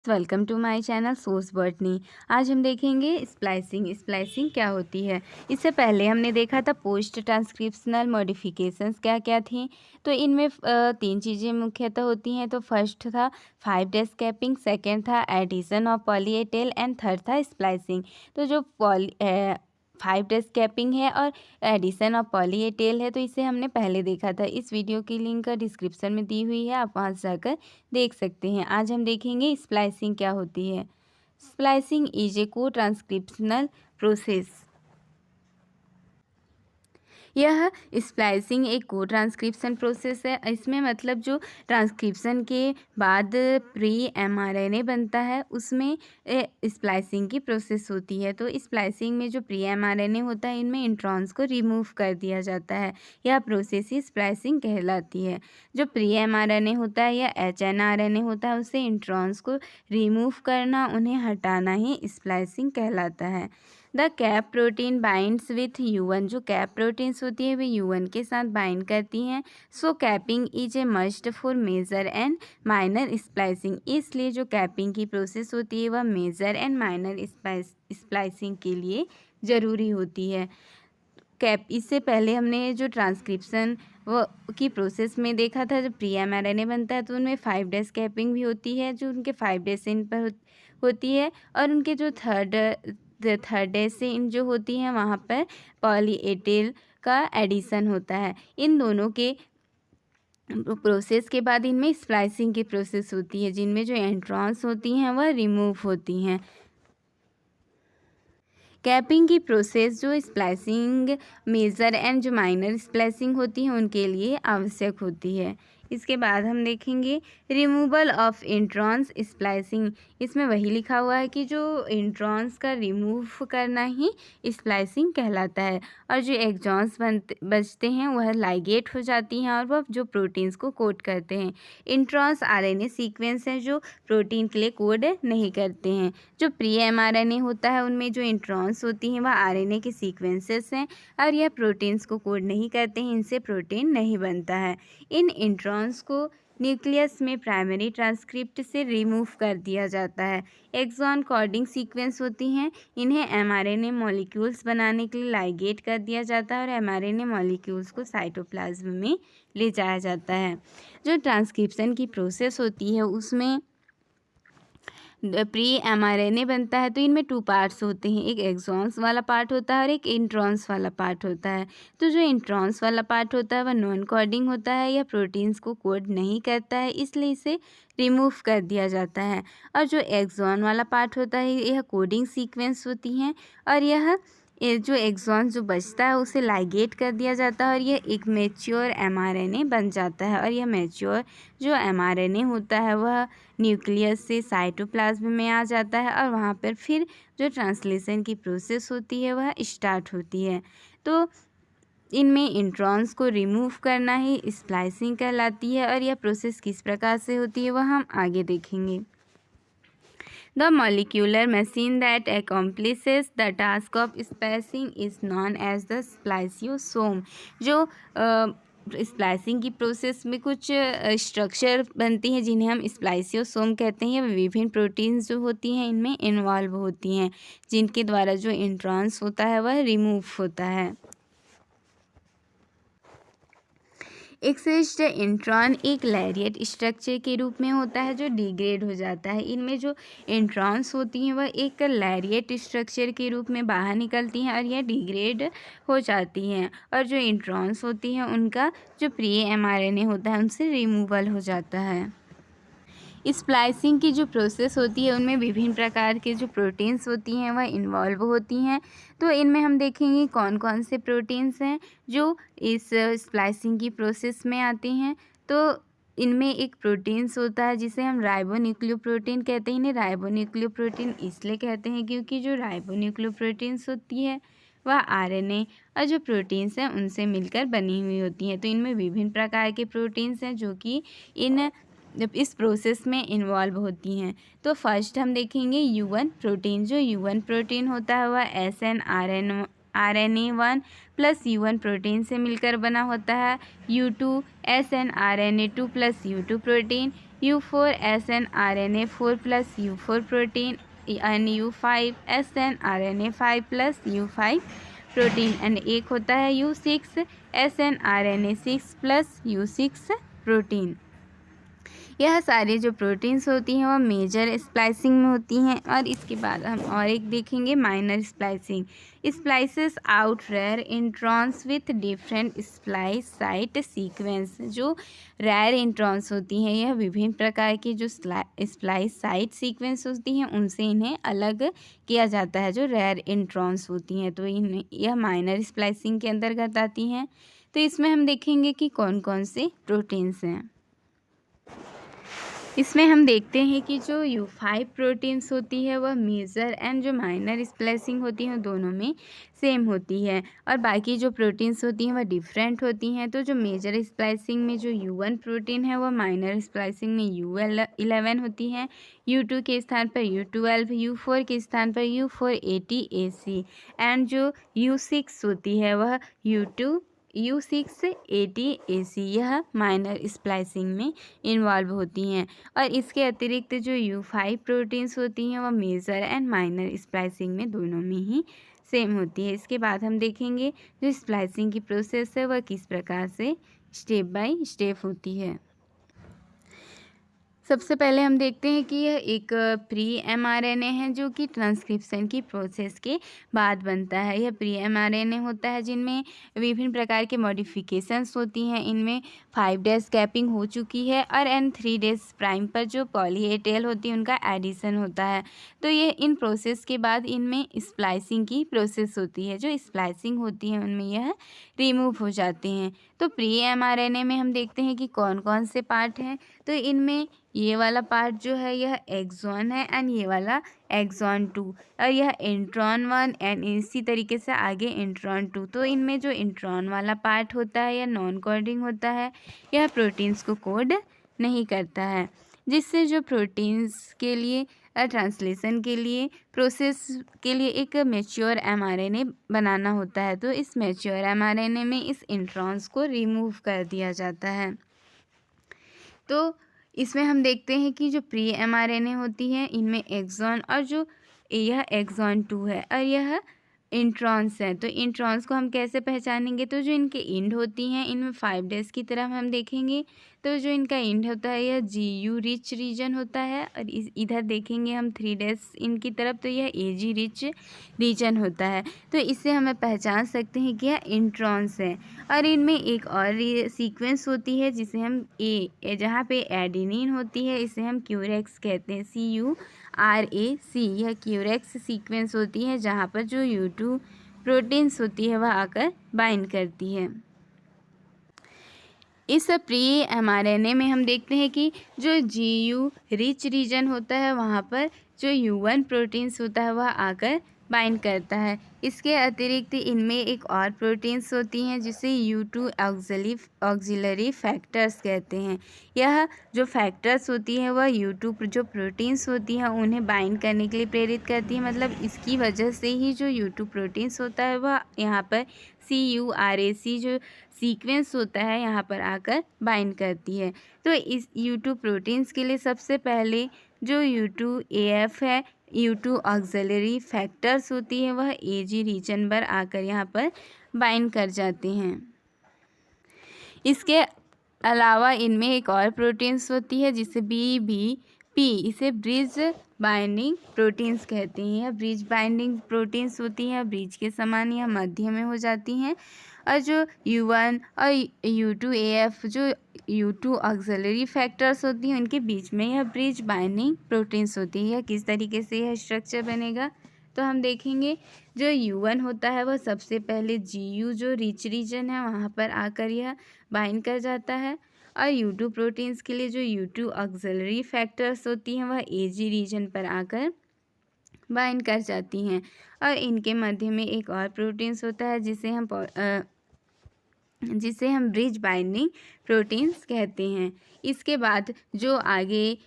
Welcome to my channel source botany. आज हम देखेंगे स्प्लाइसिंग क्या होती है। इससे पहले हमने देखा था पोस्ट ट्रांसक्रिप्शनल मॉडिफिकेशंस क्या क्या थी। तो इनमें तीन चीज़ें मुख्यतः होती हैं। तो फर्स्ट था 5 डेज कैपिंग, सेकंड था addition of poly A tail and third था स्प्लाइसिंग। तो जो 5 डेज कैपिंग है और addition of poly A tail है, तो इसे हमने पहले देखा था। इस वीडियो की लिंक डिस्क्रिप्शन में दी हुई है, आप वहाँ से जाकर देख सकते हैं। आज हम देखेंगे स्प्लाइसिंग क्या होती है। स्प्लाइसिंग इज ए को ट्रांसक्रिप्शनल प्रोसेस। यह स्प्लाइसिंग एक को ट्रांसक्रिप्शन प्रोसेस है। इसमें मतलब जो ट्रांसक्रिप्शन के बाद प्री एमआरएनए बनता है उसमें स्प्लाइसिंग की प्रोसेस होती है। तो स्प्लाइसिंग में जो प्री एमआरएनए होता है इनमें इंट्रॉन्स को रिमूव कर दिया जाता है। यह प्रोसेस ही स्प्लाइसिंग कहलाती है। जो प्री एमआरएनए होता है या एचएनआरएनए होता है उससे इंट्रॉन्स को रिमूव करना, उन्हें हटाना ही स्प्लाइसिंग कहलाता है। The cap protein binds with U1। जो कैप प्रोटीन्स होती है वे U1 के साथ बाइंड करती हैं। So capping is a must for major and minor splicing. इसलिए जो कैपिंग की प्रोसेस होती है वह मेजर एंड माइनर स्प्लाइसिंग के लिए ज़रूरी होती है। कैप इससे पहले हमने जो ट्रांसक्रिप्शन वो की प्रोसेस में देखा था, जब प्री एमआरएनए बनता है तो उनमें 5 डेज कैपिंग भी होती है, जो उनके 5 डेज से इन पर होती है। और उनके जो थर्ड डे से इन जो होती हैं वहाँ पर पॉली ए टेल का एडिशन होता है। इन दोनों के प्रोसेस के बाद इनमें स्प्लाइसिंग की प्रोसेस होती है, जिनमें जो एंट्रॉन्स होती हैं वह रिमूव होती हैं। कैपिंग की प्रोसेस जो स्प्लाइसिंग मेजर एंड जो माइनर स्प्लाइसिंग होती है उनके लिए आवश्यक होती है। इसके बाद हम देखेंगे रिमूवल ऑफ इंट्रॉन्स स्प्लाइसिंग। इसमें वही लिखा हुआ है कि जो इंट्रॉन्स का रिमूव करना ही स्प्लाइसिंग कहलाता है। और जो एक्सॉन्स बचते हैं वह लाइगेट हो जाती हैं और वह जो प्रोटीन्स को कोड करते हैं। इंट्रॉन्स आरएनए सीक्वेंस है जो प्रोटीन के लिए कोड नहीं करते हैं। जो प्री एमआरएनए होता है उनमें जो इंट्रॉन्स होती हैं वह आरएनए के सीक्वेंसेस हैं और यह प्रोटीन्स को कोड नहीं करते हैं, इनसे प्रोटीन नहीं बनता है। इन इंट्रॉन्स को न्यूक्लियस में प्राइमरी ट्रांसक्रिप्ट से रिमूव कर दिया जाता है। एक्सॉन कोडिंग सीक्वेंस होती हैं, इन्हें एमआरएनए मॉलिक्यूल्स बनाने के लिए लाइगेट कर दिया जाता है और एमआरएनए मॉलिक्यूल्स को साइटोप्लाज्म में ले जाया जाता है। जो ट्रांसक्रिप्शन की प्रोसेस होती है उसमें प्री एमआरएनए बनता है, तो इनमें 2 पार्ट्स होते हैं, एक एक्सॉन्स वाला पार्ट होता है और एक इंट्रॉन्स वाला पार्ट होता है। तो जो इंट्रॉन्स वाला पार्ट होता है वह नॉन कोडिंग होता है, यह प्रोटीन्स को कोड नहीं करता है, इसलिए इसे रिमूव कर दिया जाता है। और जो एक्सॉन वाला पार्ट होता है यह कोडिंग सीक्वेंस होती हैं और ये जो एक्सॉन जो बचता है उसे लाइगेट कर दिया जाता है और यह एक मैच्योर एमआरएनए बन जाता है। और यह मैच्योर जो एमआरएनए होता है वह न्यूक्लियस से साइटोप्लाज्म में आ जाता है और वहाँ पर फिर जो ट्रांसलेशन की प्रोसेस होती है वह स्टार्ट होती है। तो इनमें इंट्रॉन्स को रिमूव करना ही स्प्लाइसिंग कहलाती है। और यह प्रोसेस किस प्रकार से होती है वह हम आगे देखेंगे। The molecular machine that accomplishes the task of splicing is known as the spliceosome। जो स्प्लाइसिंग की प्रोसेस में कुछ स्ट्रक्चर बनती हैं जिन्हें हम स्प्लाइसियोसोम कहते हैं। ये विभिन्न प्रोटीन्स जो होती हैं इनमें इन्वॉल्व होती हैं, जिनके द्वारा जो इंट्रॉन्स होता है वह रिमूव होता है। एक्सेस्ड इंट्रॉन एक लैरिएट स्ट्रक्चर के रूप में होता है जो डिग्रेड हो जाता है। इनमें जो इंट्रॉन्स होती हैं वह एक लैरिएट स्ट्रक्चर के रूप में बाहर निकलती हैं और यह डिग्रेड हो जाती हैं। और जो इंट्रॉन्स होती हैं उनका जो प्री एमआरएनए होता है उनसे रिमूवल हो जाता है। स्प्लाइसिंग की जो प्रोसेस होती है उनमें विभिन्न प्रकार के जो प्रोटीन्स होती हैं वह इन्वॉल्व होती हैं। तो इनमें हम देखेंगे कौन कौन से प्रोटीन्स हैं जो इस स्प्लाइसिंग की प्रोसेस में आते हैं। तो इनमें एक प्रोटीन्स होता है जिसे हम राइबोन्यूक्लियोप्रोटीन कहते हैं। इन्हें राइबोन्यूक्लियोप्रोटीन इसलिए कहते हैं क्योंकि जो राइबोन्यूक्लियोप्रोटीन्स होती है वह आरएनए और जो प्रोटीन्स हैं उनसे मिलकर बनी हुई होती हैं। तो इनमें विभिन्न प्रकार के प्रोटीन्स हैं जो कि इस प्रोसेस में इन्वॉल्व होती हैं। तो फर्स्ट हम देखेंगे U1 प्रोटीन। जो U1 प्रोटीन होता है वह SNRNA1 प्लस U1 प्रोटीन से मिलकर बना होता है। U2 SNRNA2 plus U2 protein. U4 snRNA 4 plus U4 protein and U5 snRNA 5 plus U5 protein and एक होता है U6 snRNA 6 plus U6 protein. यह सारी जो प्रोटीन्स होती हैं वह मेजर स्प्लाइसिंग में होती हैं। और इसके बाद हम और एक देखेंगे minor splicing. Splices out rare introns with different splice site sequence. जो रेयर इंट्रॉन्स होती हैं यह विभिन्न प्रकार की जो स्प्लाइस साइट सीक्वेंस होती हैं उनसे इन्हें अलग किया जाता है। जो रेयर इंट्रॉन्स होती हैं तो यह माइनर स्प्लाइसिंग के अंतर्गत आती हैं। तो इसमें हम देखेंगे कि कौन कौन से प्रोटीन्स हैं। इसमें हम देखते हैं कि जो U5 प्रोटीन्स होती है वह मेजर एंड जो माइनर स्प्लाइसिंग होती हैं दोनों में सेम होती है। और बाकी जो प्रोटीन्स होती हैं वह डिफरेंट होती हैं। तो जो मेजर स्प्लाइसिंग में जो U1 प्रोटीन है वह माइनर स्प्लाइसिंग में U11 होती है। U2 के स्थान पर U12, U4 के स्थान पर U480AC एंड जो U6 होती है वह U680AC यह माइनर स्प्लाइसिंग में इन्वॉल्व होती हैं। और इसके अतिरिक्त जो U5 प्रोटीन्स होती हैं वह मेजर एंड माइनर स्प्लाइसिंग में दोनों में ही सेम होती है। इसके बाद हम देखेंगे जो स्प्लाइसिंग की प्रोसेस है वह किस प्रकार से स्टेप बाय स्टेप होती है। सबसे पहले हम देखते हैं कि यह एक प्री एमआरएनए है जो कि ट्रांसक्रिप्शन की प्रोसेस के बाद बनता है। यह प्री एमआरएनए होता है जिनमें विभिन्न प्रकार के मॉडिफिकेशंस होती हैं। इनमें 5 डेज कैपिंग हो चुकी है और एंड 3 डेज प्राइम पर जो पॉली ए टेल होती है उनका एडिशन होता है। तो ये इन प्रोसेस के बाद इनमें स्प्लाइसिंग की प्रोसेस होती है। जो स्प्लाइसिंग होती है उनमें यह रिमूव हो जाते हैं। तो प्री एमआरएनए में हम देखते हैं कि कौन कौन से पार्ट हैं। तो इनमें ये वाला पार्ट जो है यह एक्सॉन है एंड ये वाला एक्सॉन 2 और यह इंट्रॉन 1 एंड इसी तरीके से आगे इंट्रॉन 2। तो इनमें जो इंट्रॉन वाला पार्ट होता है यह नॉन कोडिंग होता है। यह प्रोटीन्स को कोड नहीं करता है, जिससे जो प्रोटीन्स के लिए ट्रांसलेशन के लिए प्रोसेस के लिए एक मैच्योर एमआरएनए बनाना होता है। तो इस मैच्योर एमआरएनए में इस इंट्रॉन्स को रिमूव कर दिया जाता है। तो इसमें हम देखते हैं कि जो प्री एमआरएनए होती है इनमें एक्सॉन और जो यह एक्सॉन 2 है और यह इंट्रॉन्स है। तो इंट्रॉन्स को हम कैसे पहचानेंगे। तो जो इनके इंड होती हैं इनमें 5 डेज की तरफ हम देखेंगे। तो जो इनका इंड होता है यह GU रिच रीजन होता है और इधर देखेंगे हम 3 डेज इनकी तरफ तो यह AG रिच रीजन होता है। तो इससे हमें पहचान सकते हैं कि यह इंट्रॉन्स है। और इनमें एक और सीक्वेंस होती है जिसे हम जहाँ पे एडेनिन होती है इसे हम क्यूरेक्स कहते हैं, CURAC। यह क्यूरेक्स सीक्वेंस होती है जहाँ पर जो U2 प्रोटीन्स होती है वह आकर बाइंड करती है। इस प्री एमआरएनए में हम देखते हैं कि जो GU रिच रीजन होता है वहाँ पर जो U1 प्रोटीन्स होता है वह आकर बाइंड करता है। इसके अतिरिक्त इनमें एक और प्रोटीन्स होती हैं जिसे U2 ऑक्सिलरी फैक्टर्स कहते हैं। यह जो फैक्टर्स होती हैं वह U2 जो प्रोटीन्स होती हैं उन्हें बाइंड करने के लिए प्रेरित करती है। मतलब इसकी वजह से ही जो U2 प्रोटीन्स होता है वह यहाँ पर CURAC जो सीक्वेंस होता है यहाँ पर आकर बाइंड करती है। तो इस U2 प्रोटीन्स के लिए सबसे पहले जो U2AF है, U2 ऑक्सिलरी फैक्टर्स होती है वह AG रीजन पर आकर यहाँ पर बाइंड कर जाते हैं। इसके अलावा इनमें एक और प्रोटीन्स होती है जिसे BBP, इसे ब्रिज बाइंडिंग प्रोटीन्स कहते हैं। यह ब्रिज बाइंडिंग प्रोटीन्स होती हैं, ब्रिज के समान यह मध्य में हो जाती हैं। और जो U1 और U2AF जो U2 ऑक्सिलरी फैक्टर्स होती हैं उनके बीच में यह ब्रिज बाइंडिंग प्रोटीन्स होती है। किस तरीके से यह स्ट्रक्चर बनेगा तो हम देखेंगे। जो U1 होता है वह सबसे पहले GU जो रिच रीजन है वहाँ पर आकर यह बाइंड कर जाता है। और U2 प्रोटीन्स के लिए जो U2 ऑक्सिलरी फैक्टर्स होती हैं वह AG रीजन पर आकर बाइंड कर जाती हैं। और इनके मध्य में एक और प्रोटीन्स होता है जिसे हम जिसे हम ब्रिज बाइंडिंग प्रोटीन्स कहते हैं। इसके बाद जो आगे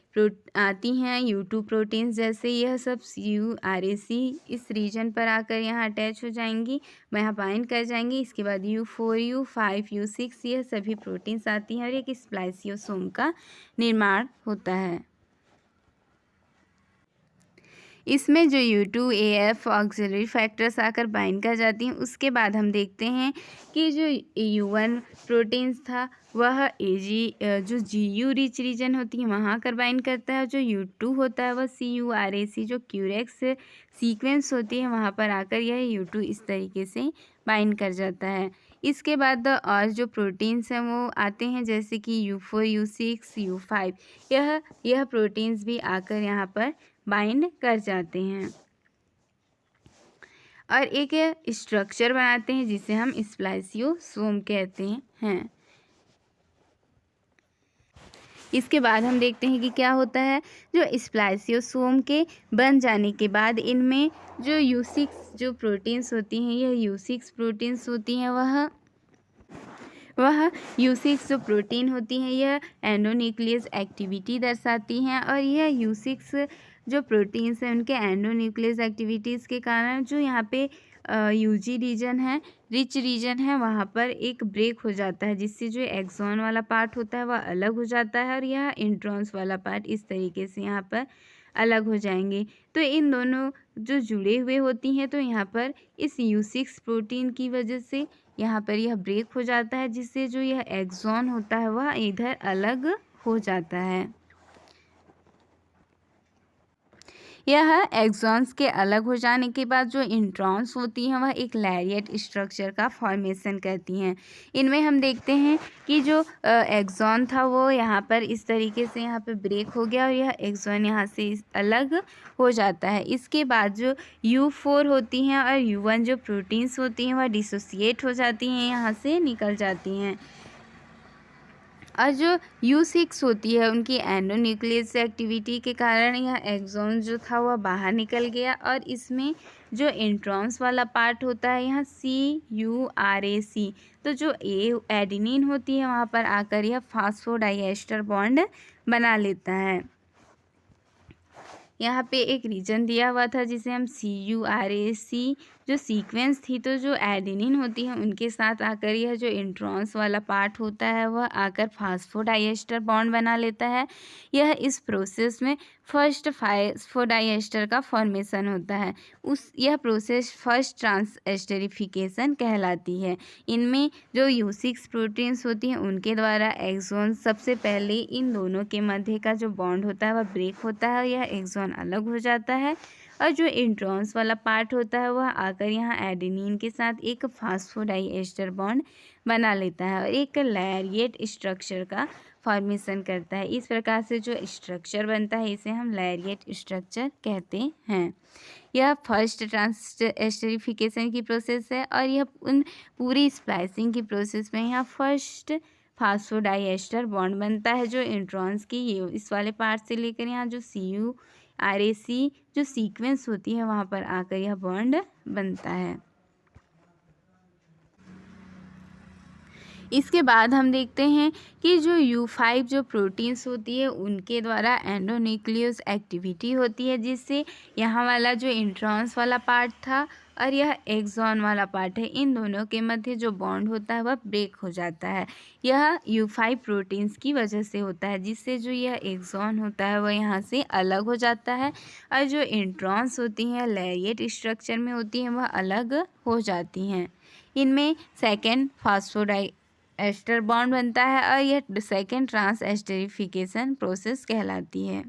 आती हैं U2 प्रोटीन्स, जैसे यह सब CuRAC इस रीजन पर आकर यहाँ अटैच हो जाएंगी, यहाँ बाइंड कर जाएंगी। इसके बाद U4, U5, U6 यह सभी प्रोटीन्स आती हैं और एक स्प्लाइसियोसोम का निर्माण होता है। इसमें जो U2AF ऑक्सिलरी फैक्टर्स आकर बाइंड कर जाती हैं। उसके बाद हम देखते हैं कि जो U1 प्रोटीन्स था वह जो GU रिच रीजन होती है वहाँ आकर बाइंड करता है। जो U2 होता है वह CuRAC जो क्यूरेक्स सीक्वेंस होती है वहाँ पर आकर यह U2 इस तरीके से बाइंड कर जाता है। इसके बाद और जो प्रोटीन्स हैं वो आते हैं, जैसे कि U4, U6, U5 यह प्रोटीन्स भी आकर यहाँ पर बाइंड कर जाते हैं और एक स्ट्रक्चर बनाते हैं जिसे हम स्प्लाइसियोसोम कहते हैं। इसके बाद हम देखते हैं कि क्या होता है। जो स्प्लाइसियोसोम के बन जाने के बाद इनमें जो U6 जो प्रोटीन्स होती हैं, यह U6 प्रोटीन्स होती हैं, वह U6 जो प्रोटीन होती हैं यह एंडोन्यूक्लियस एक्टिविटी दर्शाती हैं और यह U6 जो प्रोटीन्स हैं उनके एंडोन्यूक्लियस एक्टिविटीज़ के कारण जो यहाँ पे UG रीजन है, रिच रीजन है, वहाँ पर एक ब्रेक हो जाता है, जिससे जो एक्सॉन वाला पार्ट होता है वह अलग हो जाता है और यह इंट्रॉन्स वाला पार्ट इस तरीके से यहाँ पर अलग हो जाएंगे। तो इन दोनों जो जुड़े हुए होती हैं, तो यहाँ पर इस U6 प्रोटीन की वजह से यहाँ पर यह ब्रेक हो जाता है, जिससे जो यह एक्सॉन होता है वह इधर अलग हो जाता है। यह एक्सॉन्स के अलग हो जाने के बाद जो इंट्रॉन्स होती हैं वह एक लैरिएट स्ट्रक्चर का फॉर्मेशन करती हैं। इनमें हम देखते हैं कि जो एक्सॉन था वो यहाँ पर इस तरीके से यहाँ पे ब्रेक हो गया और यह एक्सॉन यहाँ से अलग हो जाता है। इसके बाद जो U4 होती हैं और U1 जो प्रोटीन्स होती हैं वह डिसोसिएट हो जाती हैं, यहाँ से निकल जाती हैं और जो U6 होती है उनकी एंडोन्यूक्लियस एक्टिविटी के कारण यह एक्सॉन जो था वह बाहर निकल गया और इसमें जो इंट्रॉन्स वाला पार्ट होता है यहाँ CuRAC, तो जो एडेनिन होती है वहाँ पर आकर यह फास्फोडाइएस्टर बॉन्ड बना लेता है। यहाँ पे एक रीजन दिया हुआ था जिसे हम CuRAC जो सीक्वेंस थी, तो जो एडेनिन होती है उनके साथ आकर यह जो इंट्रॉन्स वाला पार्ट होता है वह आकर फास्फोडाइएस्टर बॉन्ड बना लेता है। यह इस प्रोसेस में फर्स्ट फास्फोडाइएस्टर का फॉर्मेशन होता है। यह प्रोसेस फर्स्ट ट्रांसएस्टरिफिकेशन कहलाती है। इनमें जो U6 प्रोटीन्स होती हैं उनके द्वारा एक्सॉन सबसे पहले इन दोनों के मध्य का जो बॉन्ड होता है वह ब्रेक होता है, यह एक्सॉन अलग हो जाता है और जो इंट्रॉन्स वाला पार्ट होता है वह आकर यहाँ एडेनिन के साथ एक फास्फोडाइएस्टर बॉन्ड बना लेता है और एक लैरिएट स्ट्रक्चर का फॉर्मेशन करता है। इस प्रकार से जो स्ट्रक्चर बनता है इसे हम लैरिएट स्ट्रक्चर कहते हैं। यह फर्स्ट ट्रांसएस्टरिफिकेशन की प्रोसेस है और यह उन पूरी स्प्लाइसिंग की प्रोसेस में यहाँ फर्स्ट फास्फोडाइएस्टर बॉन्ड बनता है जो इंट्रॉन्स की ये इस वाले पार्ट से लेकर यहाँ जो CuRAC जो सीक्वेंस होती है वहाँ पर आकर यह बॉन्ड बनता है। इसके बाद हम देखते हैं कि जो U5 जो प्रोटीन्स होती है उनके द्वारा एंडोन्यूक्लियस एक्टिविटी होती है, जिससे यहाँ वाला जो इंट्रॉन्स वाला पार्ट था और यह एक्सॉन वाला पार्ट है, इन दोनों के मध्य जो बॉन्ड होता है वह ब्रेक हो जाता है। यह U5 प्रोटीन्स की वजह से होता है, जिससे जो यह एक्सॉन होता है वह यहाँ से अलग हो जाता है और जो इंट्रॉन्स होती हैं लैरिएट स्ट्रक्चर में होती हैं वह अलग हो जाती हैं। इनमें सेकेंड फास्फोडाइएस्टर बॉन्ड बनता है और यह सेकेंड ट्रांसएस्टरिफिकेशन प्रोसेस कहलाती है।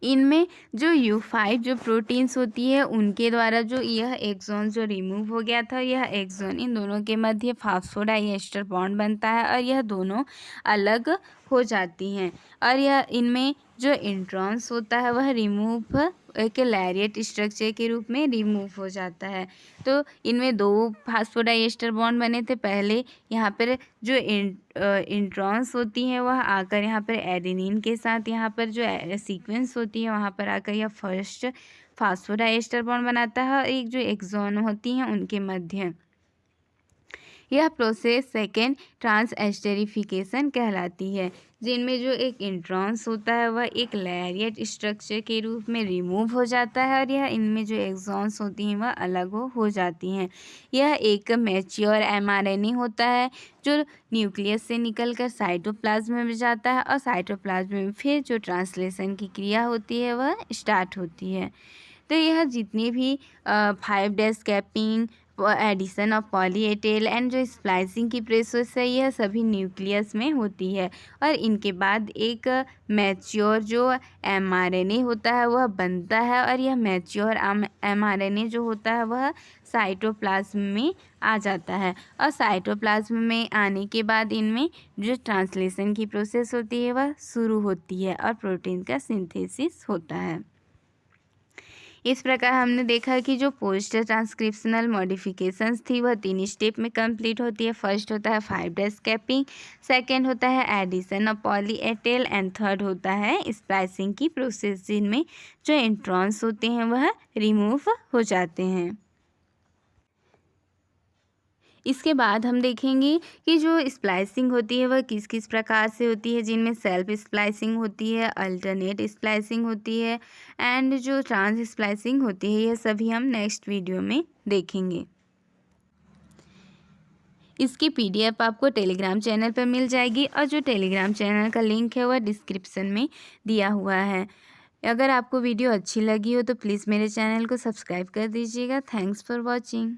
इनमें जो U5 जो प्रोटीन्स होती है उनके द्वारा जो यह एक्सॉन जो रिमूव हो गया था, यह एक्सॉन इन दोनों के मध्य फास्फोडाइएस्टर बॉन्ड बनता है और यह दोनों अलग हो जाती हैं और यह इनमें जो इंट्रॉन्स होता है वह रिमूव एक लैरिएट स्ट्रक्चर के रूप में रिमूव हो जाता है। तो इनमें दो फास्फोडाइएस्टर बॉन्ड बने थे पहले, यहाँ पर जो इंट्रॉन्स होती हैं वह आकर यहाँ पर एडेनिन के साथ यहाँ पर जो सीक्वेंस होती है वहाँ पर आकर यह फर्स्ट फास्फोडाइएस्टर बॉन्ड बनाता है और एक जो एक्सॉन होती हैं उनके मध्य यह प्रोसेस सेकेंड ट्रांसएस्टेरिफिकेशन कहलाती है, जिनमें जो एक इंट्रॉन्स होता है वह एक लैरिएट स्ट्रक्चर के रूप में रिमूव हो जाता है और यह इनमें जो एक्सॉन्स होती हैं वह अलग हो जाती हैं। यह एक मैच्योर एमआरएनए होता है जो न्यूक्लियस से निकलकर साइटोप्लाज्म में जाता है और साइटोप्लाज्म में फिर जो ट्रांसलेशन की क्रिया होती है वह स्टार्ट होती है। तो यह जितनी भी 5' capping, addition of poly A tail and जो स्प्लाइसिंग की प्रोसेस है यह सभी न्यूक्लियस में होती है और इनके बाद एक मैच्योर जो एमआरएनए होता है वह बनता है और यह मैच्योर एमआरएनए जो होता है वह साइटोप्लाज्म में आ जाता है और साइटोप्लाज्म में आने के बाद इनमें जो ट्रांसलेशन की प्रोसेस होती है वह शुरू होती है और प्रोटीन का सिंथेसिस होता है। इस प्रकार हमने देखा कि जो पोस्ट ट्रांसक्रिप्शनल मॉडिफिकेशंस थी वह 3 स्टेप में कंप्लीट होती है। फर्स्ट होता है 5' कैपिंग, सेकेंड होता है addition of poly A tail and third होता है स्प्लाइसिंग की प्रोसेस, जिनमें जो इंट्रॉन्स होते हैं वह रिमूव हो जाते हैं। इसके बाद हम देखेंगे कि जो स्प्लाइसिंग होती है वह किस किस प्रकार से होती है, जिनमें सेल्फ स्प्लाइसिंग होती है, अल्टरनेट स्प्लाइसिंग होती है एंड जो ट्रांस स्प्लाइसिंग होती है। यह सभी हम नेक्स्ट वीडियो में देखेंगे। इसकी पीडीएफ आपको टेलीग्राम चैनल पर मिल जाएगी और जो टेलीग्राम चैनल का लिंक है वह डिस्क्रिप्शन में दिया हुआ है। अगर आपको वीडियो अच्छी लगी हो तो प्लीज़ मेरे चैनल को सब्सक्राइब कर दीजिएगा। Thanks for watching.